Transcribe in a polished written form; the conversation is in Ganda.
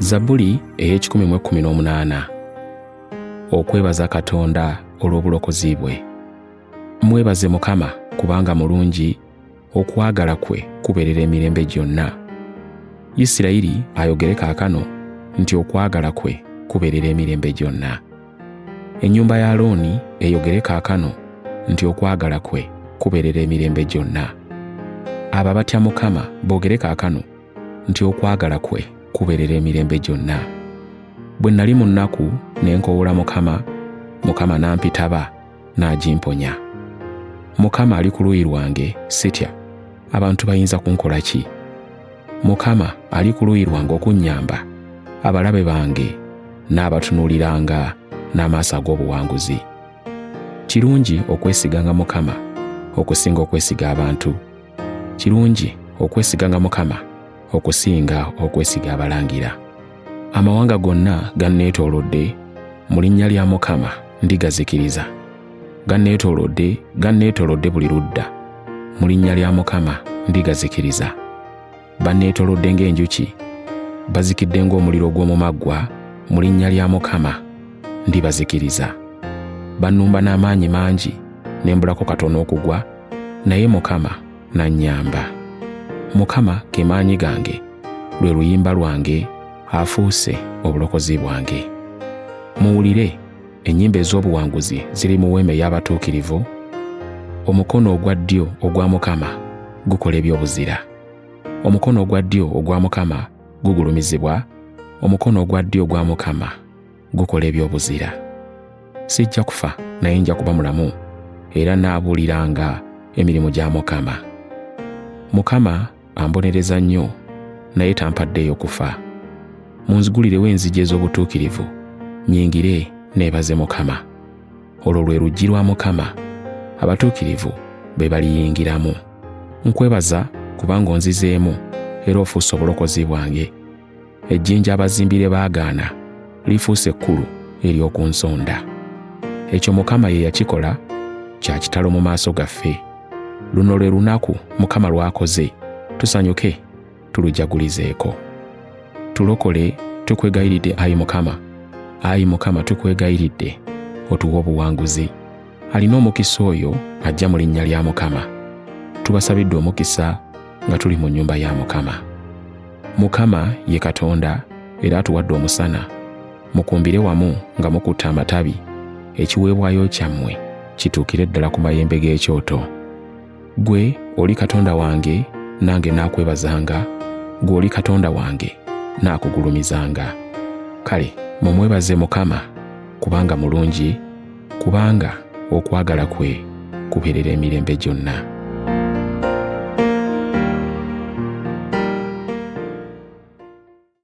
Zabbuli ey'ekikumi okwebaza Katonda olw'obulokozi bwe. Mwebaze Mukama kubanga mulungi, okwagala kwe kubeerera emirembe gyonna. Isirayiri ayogere kaakano nti okwagala kwe kubeerera emirembe gyonna. Ennyumba ya Alooni eyogere kaakano nti okwagala kwe kubeerera emirembe gyonna. Abo abatya Mukama boogere kaakano nti okwagala kwe kubeerera emirembe gyonna. Bwe nnali mu nnaku ne nkowoola Mukama, Mukama n'ampitaba n'agimponya. Mukama ali ku luuyi lwange, sitya abantu bayinza kunkola ki? Mukama ali ku luuyi lwange okunnyamba, abalabe bange n'abatunuuliranga n'amaaso ag'obuwanguzi. Kirungi okwesiganga Mukama okusinga okwesiga abantu. Kirungi okwesiganga Mukama okusinga okwesiga abalangira. Amawanga gonna ganneetoolodde, mu linnya lya Mukama ndigazikiriza. Ganneetoolodde buli ludda, mu linnya lya Mukama ndigazikiriza. Banneetoolodde ng'enjuki, bazikidde ng'omuliro gw'omu maggwa, mu linnya lya Mukama ndibazikiriza. Bannumba n'amaanyi mangi, ne mbulako katono okugwa, naye Mukama n'annyamba. Mukama ke maanyi gange, lwe luyimba lwange, afuuse obulokozi bwange. Muwulire ennyimba ez'obuwanguzi ziri mu weema ey'abatuukirivu. Omukono ogwa ddyo ogwa Mukama gukola eby'obuzira. Omukono ogwa ddyo ogwa Mukama gugulumizibwa. Omukono ogwa ddyo ogwa Mukama gukola eby'obuzira. Sijja kufa naye nja kuba mulamu, era naabuuliranga emirimu gya Mukama. Mukama ambonereza nnyo, naye tampaddeeyo kufa. Munzigulirewo enzigi ez'obutuukirivu, nnyingire neebaze Mukama. Olwo lwe luggi lwa Mukama, abatuukirivu be baliyingiramu. Nkwebaza kubanga onzizeemu era ofuuse obulokozi bwange. Ejjinja abazimbire baagaana lifuuse ekkulu ery'okunsonda. Ekyo Mukama ye yakikola kya kitalo mu maaso gaffe. Luno lwe lunaku Mukama lw'akoze, tusanyuke tulujagulizeeko. Tulokole, tukwegayiridde Ayi Mukama. Ayi Mukama, tukwegayiridde otuwe obuwanguzi. Alina omukisa oyo ajja mu linnya lya Mukama. Tubasabidde omukisa nga tuli mu nnyumba ya Mukama. Mukama ye Katonda era atuwadde omusana. Mukumbire wamu nga mukutte amatabi, ekiweebwayo kyammwe kituukire ddala ku mayembe g'ekyoto. Gwe oli Katonda wange, nange naakwebazanga. Gwe oli Katonda wange, naakugulumizanga. Kale mumwebaze Mukama kubanga mulungi, kubanga okwagala kwe kubeerera emirembe gyonna.